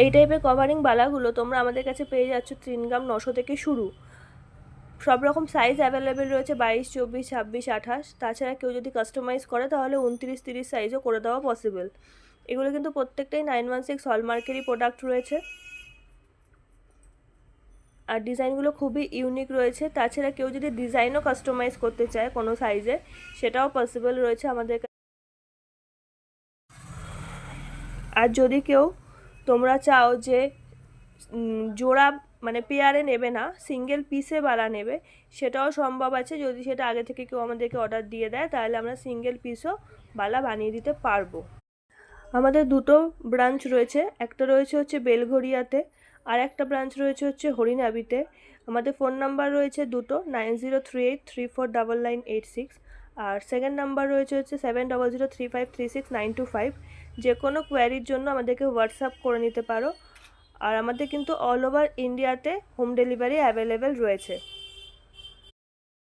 এই টাইপের কভারিং বালাগুলো তোমরা আমাদের কাছে পেয়ে যাচ্ছ 3 গ্রাম 900 থেকে শুরু। সব রকম সাইজ অ্যাভেলেবেল রয়েছে, 22, 24, 26, 28। তাছাড়া কেউ যদি কাস্টমাইজ করে তাহলে 29, 30 সাইজও করে দেওয়া পসিবল। এগুলো কিন্তু প্রত্যেকটাই 916 হলমার্কেরই প্রোডাক্ট রয়েছে, আর ডিজাইনগুলো খুবই ইউনিক রয়েছে। তাছাড়া কেউ যদি ডিজাইনও কাস্টমাইজ করতে চায় কোনো সাইজে, সেটাও পসিবল রয়েছে আমাদের কাছে। আর যদি কেউ তোমরা চাও যে জোড়া মানে পেয়ারে নেবে না, সিঙ্গেল পিসে বালা নেবে, সেটাও সম্ভব আছে। যদি সেটা আগে থেকে কেউ আমাদেরকে অর্ডার দিয়ে দেয় তাহলে আমরা সিঙ্গেল পিসও বালা বানিয়ে দিতে পারবো। আমাদের দুটো ব্রাঞ্চ রয়েছে, একটা রয়েছে হচ্ছে বেলঘরিয়াতে, আর একটা ব্রাঞ্চ রয়েছে হচ্ছে হরিনাবিতে। আমাদের ফোন নাম্বার রয়েছে দুটো, 9038349986, আর সেকেন্ড নাম্বার রয়েছে হচ্ছে 7003536925। যে কোনো কোয়ারির জন্য আমাদেরকে হোয়াটসঅ্যাপ করে নিতে পারো। আর আমাদের কিন্তু অল ওভার ইন্ডিয়াতে হোম ডেলিভারি অ্যাভেলেবেল রয়েছে।